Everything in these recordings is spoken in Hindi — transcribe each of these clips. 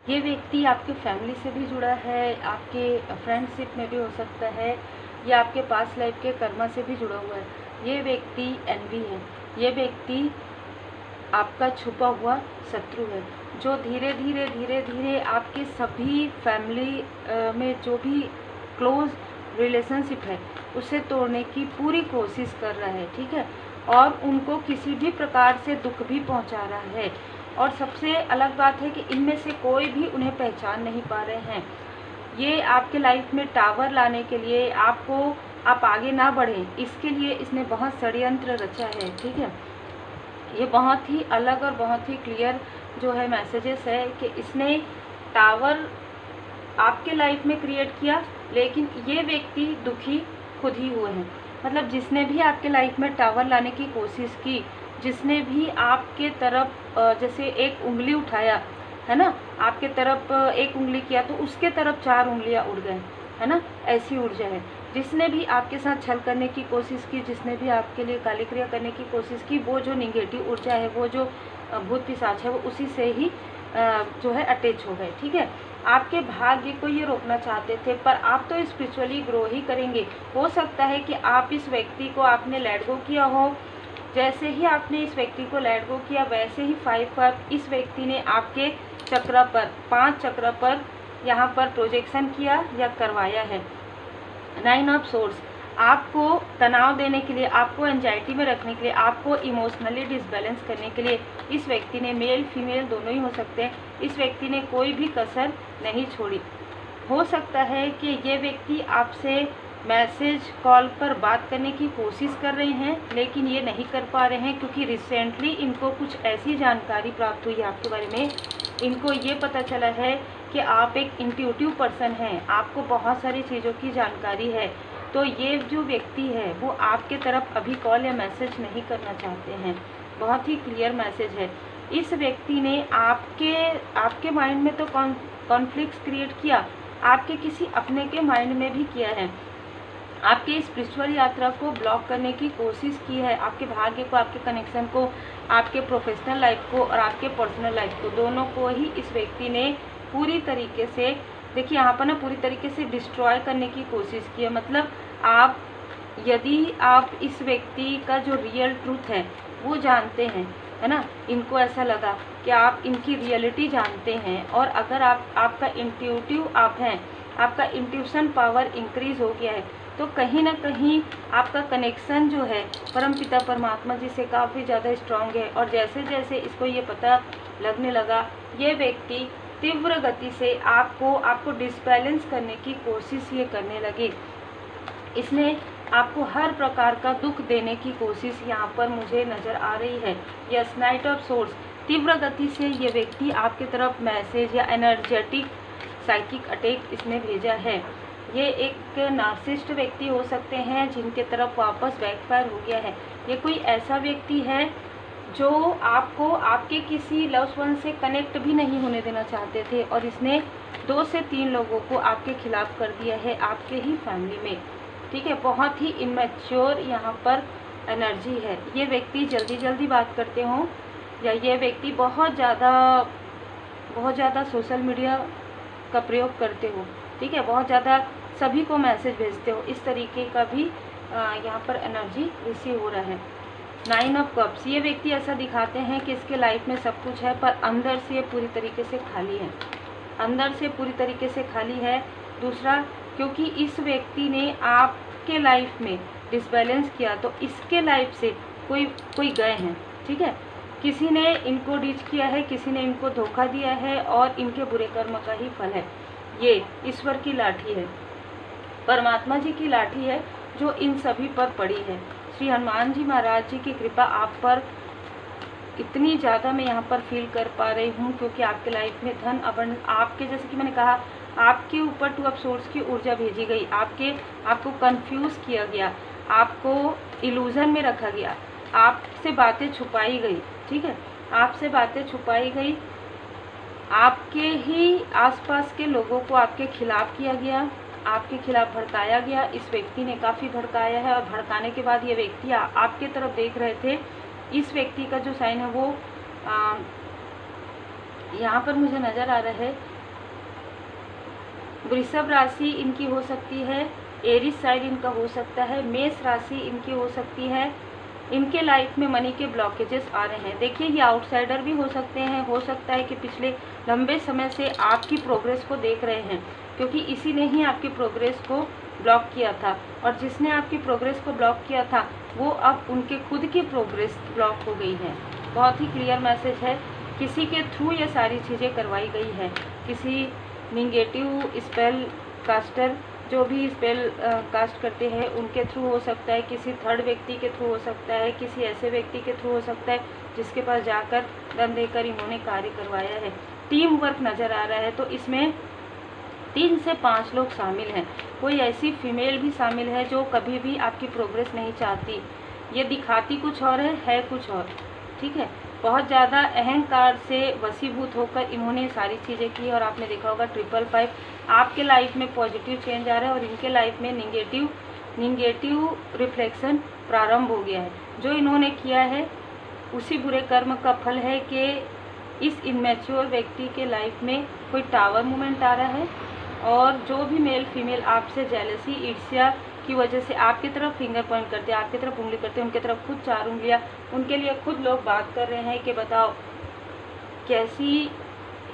ये व्यक्ति आपके फैमिली से भी जुड़ा है, आपके फ्रेंडशिप में भी हो सकता है, या आपके पास्ट लाइफ के कर्मा से भी जुड़ा हुआ है। ये व्यक्ति एनवी है। ये व्यक्ति आपका छुपा हुआ शत्रु है, जो धीरे धीरे आपके सभी फैमिली में जो भी क्लोज रिलेशनशिप है उसे तोड़ने की पूरी कोशिश कर रहा है, ठीक है। और उनको किसी भी प्रकार से दुख भी पहुंचा रहा है। और सबसे अलग बात है कि इनमें से कोई भी उन्हें पहचान नहीं पा रहे हैं। ये आपके लाइफ में टावर लाने के लिए आप आगे ना बढ़ें, इसके लिए इसने बहुत षड्यंत्र रचा है, ठीक है। ये बहुत ही अलग और बहुत ही क्लियर जो है मैसेजेस है कि इसने टावर आपके लाइफ में क्रिएट किया, लेकिन ये व्यक्ति दुखी खुद ही हुए हैं। मतलब जिसने भी आपके लाइफ में टावर लाने की कोशिश की, जिसने भी आपके तरफ जैसे एक उंगली उठाया है ना, आपके तरफ एक उंगली किया तो उसके तरफ 4 उंगलियां उड़ गए, है ना, ऐसी ऊर्जा है। जिसने भी आपके साथ छल करने की कोशिश की, जिसने भी आपके लिए काली क्रिया करने की कोशिश की, वो जो निगेटिव ऊर्जा है, वो जो भूत पिशाच है, वो उसी से ही जो है अटैच हो गए, ठीक है। आपके भाग्य को ये रोकना चाहते थे, पर आप तो स्पिरिचुअली ग्रो ही करेंगे। हो सकता है कि आप इस व्यक्ति को आपने लेट गो किया हो, जैसे ही आपने इस व्यक्ति को लेट गो किया वैसे ही 5 पर इस व्यक्ति ने आपके चक्र पर 5 चक्र पर यहाँ पर प्रोजेक्शन किया या करवाया है। 9 ऑफ सोर्स आपको तनाव देने के लिए, आपको एंजाइटी में रखने के लिए, आपको इमोशनली डिसबैलेंस करने के लिए इस व्यक्ति ने, मेल फीमेल दोनों ही हो सकते हैं, इस व्यक्ति ने कोई भी कसर नहीं छोड़ी। हो सकता है कि ये व्यक्ति आपसे मैसेज कॉल पर बात करने की कोशिश कर रहे हैं, लेकिन ये नहीं कर पा रहे हैं क्योंकि रिसेंटली इनको कुछ ऐसी जानकारी प्राप्त हुई है आपके बारे में। इनको ये पता चला है कि आप एक इंट्यूटिव पर्सन हैं, आपको बहुत सारी चीज़ों की जानकारी है। तो ये जो व्यक्ति है वो आपके तरफ अभी कॉल या मैसेज नहीं करना चाहते हैं। बहुत ही क्लियर मैसेज है। इस व्यक्ति ने आपके माइंड में तो कॉन्फ्लिक्ट्स क्रिएट किया, आपके किसी अपने के माइंड में भी किया है। आपके स्पिरिचुअल यात्रा को ब्लॉक करने की कोशिश की है, आपके भाग्य को, आपके कनेक्शन को, आपके प्रोफेशनल लाइफ को और आपके पर्सनल लाइफ को, दोनों को ही इस व्यक्ति ने पूरी तरीके से, देखिए यहाँ पर ना, पूरी तरीके से डिस्ट्रॉय करने की कोशिश की है। मतलब यदि आप इस व्यक्ति का जो रियल ट्रूथ है वो जानते हैं, है ना, इनको ऐसा लगा कि आप इनकी रियलिटी जानते हैं, और अगर आपका इंट्यूटिव आप हैं, आपका इंट्यूशन पावर इंक्रीज हो गया है, तो कहीं ना कहीं आपका कनेक्शन जो है परमपिता परमात्मा जी से काफ़ी ज़्यादा स्ट्रांग है। और जैसे जैसे इसको ये पता लगने लगा, ये व्यक्ति तीव्र गति से आपको डिसबैलेंस करने की कोशिश ये करने लगे। इसने आपको हर प्रकार का दुख देने की कोशिश यहाँ पर मुझे नज़र आ रही है। यस, नाइट ऑफ सोर्स, तीव्र गति से ये व्यक्ति आपके तरफ मैसेज या एनर्जेटिक साइकिक अटैक इसने भेजा है। ये एक नार्सिसिस्ट व्यक्ति हो सकते हैं जिनके तरफ वापस बैकफायर हो गया है। ये कोई ऐसा व्यक्ति है जो आपको आपके किसी लव्ड वन से कनेक्ट भी नहीं होने देना चाहते थे, और इसने 2 से 3 लोगों को आपके खिलाफ कर दिया है, आपके ही फैमिली में, ठीक है। बहुत ही इमेच्योर यहाँ पर एनर्जी है। ये व्यक्ति जल्दी बात करते हों, या ये व्यक्ति बहुत ज़्यादा सोशल मीडिया का प्रयोग करते हो, ठीक है, बहुत ज़्यादा सभी को मैसेज भेजते हो, इस तरीके का भी यहाँ पर एनर्जी रिसीव हो रहा है। 9 ऑफ कप्स, ये व्यक्ति ऐसा दिखाते हैं कि इसके लाइफ में सब कुछ है, पर अंदर से पूरी तरीके से खाली है, अंदर से पूरी तरीके से खाली है। दूसरा, क्योंकि इस व्यक्ति ने आपके लाइफ में डिसबैलेंस किया, तो इसके लाइफ से कोई गए हैं, ठीक है। किसी ने इनको डीच किया है, किसी ने इनको धोखा दिया है, और इनके बुरे कर्म का ही फल है। ये ईश्वर की लाठी है, परमात्मा जी की लाठी है, जो इन सभी पर पड़ी है। श्री हनुमान जी महाराज जी की कृपा आप पर इतनी ज़्यादा मैं यहाँ पर फील कर पा रही हूँ, क्योंकि आपके लाइफ में धन अबंड, आपके जैसे कि मैंने कहा, आपके ऊपर 2 ऑफ सोर्स की ऊर्जा भेजी गई, आपको कंफ्यूज किया गया, आपको इल्यूजन में रखा गया, आपसे बातें छुपाई गई, ठीक है, आपसे बातें छुपाई गई, आपके ही आसपास के लोगों को आपके खिलाफ किया गया, आपके खिलाफ भड़काया गया। इस व्यक्ति ने काफ़ी भड़काया है, और भड़काने के बाद ये व्यक्ति आपके तरफ देख रहे थे। इस व्यक्ति का जो साइन है वो यहाँ पर मुझे नज़र आ रहा है वृषभ राशि इनकी हो सकती है, एरिस साइड इनका हो सकता है, मेष राशि इनकी हो सकती है। इनके लाइफ में मनी के ब्लॉकेजेस आ रहे हैं। देखिए ये आउटसाइडर भी हो सकते हैं, हो सकता है कि पिछले लंबे समय से आपकी प्रोग्रेस को देख रहे हैं, क्योंकि इसी ने ही आपकी प्रोग्रेस को ब्लॉक किया था, और जिसने आपकी प्रोग्रेस को ब्लॉक किया था वो अब उनके खुद की प्रोग्रेस ब्लॉक हो गई है। बहुत ही क्लियर मैसेज है, किसी के थ्रू ये सारी चीज़ें करवाई गई है। किसी निगेटिव स्पेल कास्टर जो भी स्पेल कास्ट करते हैं उनके थ्रू हो सकता है, किसी थर्ड व्यक्ति के थ्रू हो सकता है, किसी ऐसे व्यक्ति के थ्रू हो सकता है जिसके पास जाकर धन देकर इन्होंने कार्य करवाया है। टीम वर्क नज़र आ रहा है, तो इसमें 3 से 5 लोग शामिल हैं। कोई ऐसी फीमेल भी शामिल है जो कभी भी आपकी प्रोग्रेस नहीं चाहती, ये दिखाती कुछ और है कुछ और, ठीक है। बहुत ज़्यादा अहंकार से वशीभूत होकर इन्होंने सारी चीज़ें की, और आपने देखा होगा 555 आपके लाइफ में पॉजिटिव चेंज आ रहा है और इनके लाइफ में निगेटिव रिफ्लेक्शन प्रारंभ हो गया है। जो इन्होंने किया है उसी बुरे कर्म का फल है कि इस इनमेच्योर व्यक्ति के लाइफ में कोई टावर मूवमेंट आ रहा है, और जो भी मेल फीमेल आपसे जेलसी ईर्ष्या की वजह से आपकी तरफ फिंगर पॉइंट करते हैं, आपकी तरफ उंगली करते हैं, उनकी तरफ खुद 4 उंगलियां, उनके लिए खुद लोग बात कर रहे हैं कि बताओ कैसी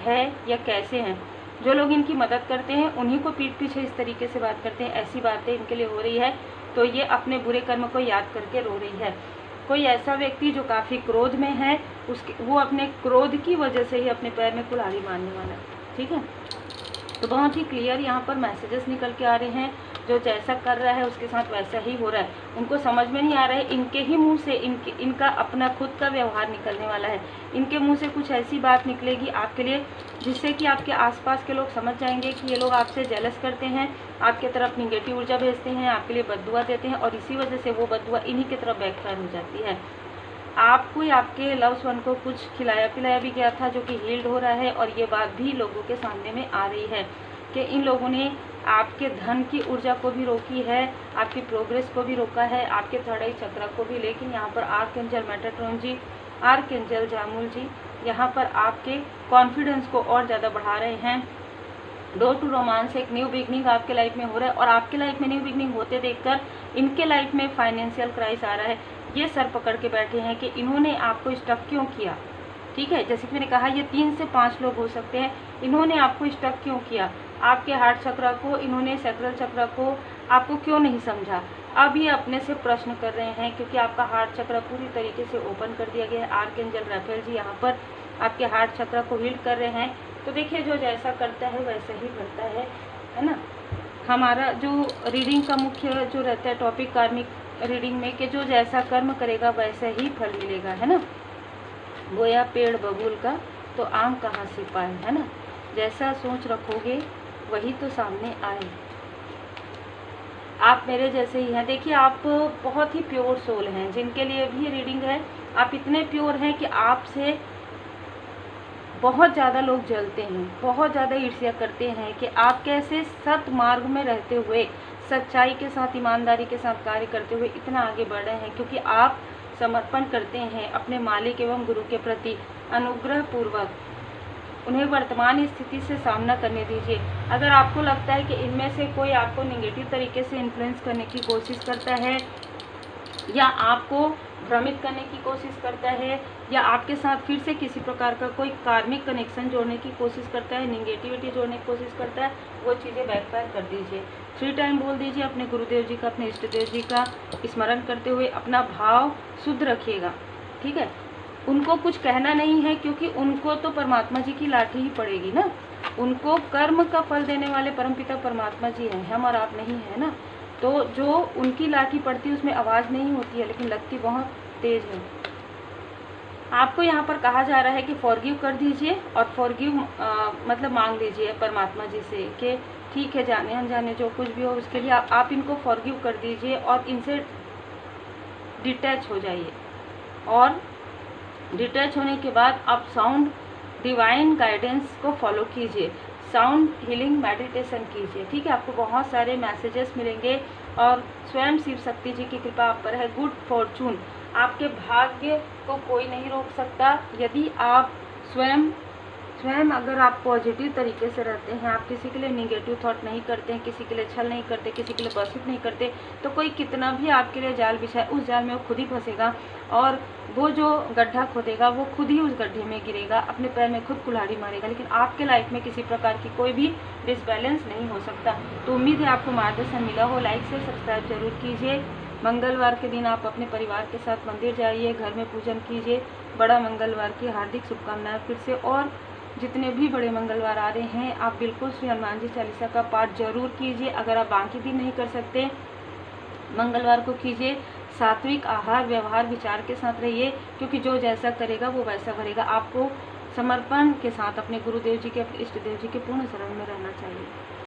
है या कैसे हैं। जो लोग इनकी मदद करते हैं उन्हीं को पीठ पीछे इस तरीके से बात करते हैं, ऐसी बातें इनके लिए हो रही है, तो ये अपने बुरे कर्म को याद करके रो रही है। कोई ऐसा व्यक्ति जो काफ़ी क्रोध में है, वो अपने क्रोध की वजह से ही अपने पैर में कुल्हाड़ी मारने वाला है, ठीक है। तो बहुत ही क्लियर यहाँ पर मैसेजेस निकल के आ रहे हैं, जो जैसा कर रहा है उसके साथ वैसा ही हो रहा है। उनको समझ में नहीं आ रहा है, इनके ही मुंह से इनका अपना खुद का व्यवहार निकलने वाला है। इनके मुंह से कुछ ऐसी बात निकलेगी आपके लिए जिससे कि आपके आसपास के लोग समझ जाएंगे कि ये लोग आपसे जेलस करते हैं, आपके तरफ निगेटिव ऊर्जा भेजते हैं, आपके लिए बद्दुआ देते हैं, और इसी वजह से वो बद्दुआ इन्हीं की तरफ बैकफायर हो जाती है। आपको या आपके लव्स वन को कुछ खिलाया पिलाया भी गया था जो कि हील्ड हो रहा है, और ये बात भी लोगों के सामने में आ रही है कि इन लोगों ने आपके धन की ऊर्जा को भी रोकी है, आपकी प्रोग्रेस को भी रोका है, आपके थर्ड आई चक्र को भी। लेकिन यहाँ पर आर्कएंजल मेटाट्रॉन जी, आर्कएंजल जामुल जी यहाँ पर आपके कॉन्फिडेंस को और ज़्यादा बढ़ा रहे हैं। डोर टू रोमांस, एक न्यू बिगनिंग आपके लाइफ में हो रहा है, और आपके लाइफ में न्यू बिगनिंग होते देखकर इनके लाइफ में फाइनेंशियल क्राइसिस आ रहा है। ये सर पकड़ के बैठे हैं कि इन्होंने आपको स्टक क्यों किया, ठीक है। जैसे कि मैंने कहा ये 3 से 5 लोग हो सकते हैं, इन्होंने आपको स्टक क्यों किया, आपके हार्ट चक्र को, इन्होंने सैक्रल चक्र को आपको क्यों नहीं समझा। अब ये अपने से प्रश्न कर रहे हैं, क्योंकि आपका हार्ट चक्र पूरी तरीके से ओपन कर दिया गया है। आर्कएंजल राफेल जी यहाँ पर आपके हार्ट चक्र को हील कर रहे हैं। तो देखिए जो जैसा करता है वैसा ही करता है ना। हमारा जो रीडिंग का मुख्य जो रहता है टॉपिक कार्मिक रीडिंग में, कि जो जैसा कर्म करेगा वैसा ही फल मिलेगा, है ना। बोया पेड़ बबूल का तो आम कहाँ से पाए, है ना। जैसा सोच रखोगे वही तो सामने आए। आप मेरे जैसे ही हैं। देखिए आप बहुत ही प्योर सोल हैं, जिनके लिए भी रीडिंग है। आप इतने प्योर हैं कि आपसे बहुत ज़्यादा लोग जलते हैं, बहुत ज़्यादा ईर्ष्या करते हैं कि आप कैसे सत मार्ग में रहते हुए, सच्चाई के साथ, ईमानदारी के साथ कार्य करते हुए इतना आगे बढ़ रहे हैं, क्योंकि आप समर्पण करते हैं अपने मालिक एवं गुरु के प्रति अनुग्रह पूर्वक। उन्हें वर्तमान स्थिति से सामना करने दीजिए। अगर आपको लगता है कि इनमें से कोई आपको नेगेटिव तरीके से इन्फ्लुएंस करने की कोशिश करता है, या आपको भ्रमित करने की कोशिश करता है, या आपके साथ फिर से किसी प्रकार का कोई कार्मिक कनेक्शन जोड़ने की कोशिश करता है, नेगेटिविटी जोड़ने की कोशिश करता है, वो चीज़ें बैकफायर कर दीजिए। 3 टाइम बोल दीजिए अपने गुरुदेव जी का, अपने इष्ट देव जी का स्मरण करते हुए अपना भाव शुद्ध रखिएगा, ठीक है। उनको कुछ कहना नहीं है, क्योंकि उनको तो परमात्मा जी की लाठी ही पड़ेगी ना। उनको कर्म का फल देने वाले परमपिता परमात्मा जी हैं, हम और आप नहीं है ना। तो जो उनकी लाठी पड़ती है उसमें आवाज़ नहीं होती है, लेकिन लगती बहुत तेज़ है। आपको यहाँ पर कहा जा रहा है कि फॉरगिव कर दीजिए, और फॉरगिव मतलब मांग लीजिए परमात्मा जी से कि ठीक है, जाने अनजाने जो कुछ भी हो उसके लिए आप इनको फॉरगिव कर दीजिए, और इनसे डिटैच हो जाइए। और डिटैच होने के बाद आप साउंड डिवाइन गाइडेंस को फॉलो कीजिए, साउंड हीलिंग मेडिटेशन कीजिए, ठीक है। आपको बहुत सारे मैसेजेस मिलेंगे, और स्वयं शिव शक्ति जी की कृपा आप पर है। गुड फॉर्चून, आपके भाग्य को कोई नहीं रोक सकता। यदि आप स्वयं स्वयं अगर आप पॉजिटिव तरीके से रहते हैं, आप किसी के लिए निगेटिव थॉट नहीं करते हैं, किसी के लिए छल नहीं करते, किसी के लिए गॉसिप नहीं करते, तो कोई कितना भी आपके लिए जाल बिछाए, उस जाल में वो खुद ही फंसेगा और वो जो गड्ढा खोदेगा वो खुद ही उस गड्ढे में गिरेगा, अपने पैर में खुद कुल्हाड़ी मारेगा। लेकिन आपके लाइफ में किसी प्रकार की कोई भी डिसबैलेंस नहीं हो सकता। तो उम्मीद है आपको मार्गदर्शन मिला हो। लाइक से सब्सक्राइब जरूर कीजिए। मंगलवार के दिन आप अपने परिवार के साथ मंदिर जाइए, घर में पूजन कीजिए। बड़ा मंगलवार की हार्दिक शुभकामनाएं फिर से। और जितने भी बड़े मंगलवार आ रहे हैं, आप बिल्कुल श्री हनुमान जी चालीसा का पाठ जरूर कीजिए। अगर आप बाकी दिन नहीं कर सकते, मंगलवार को कीजिए। सात्विक आहार व्यवहार विचार के साथ रहिए, क्योंकि जो जैसा करेगा वो वैसा भरेगा। आपको समर्पण के साथ अपने गुरुदेव जी के, अपने इष्ट देव जी के पूर्ण शरण में रहना चाहिए।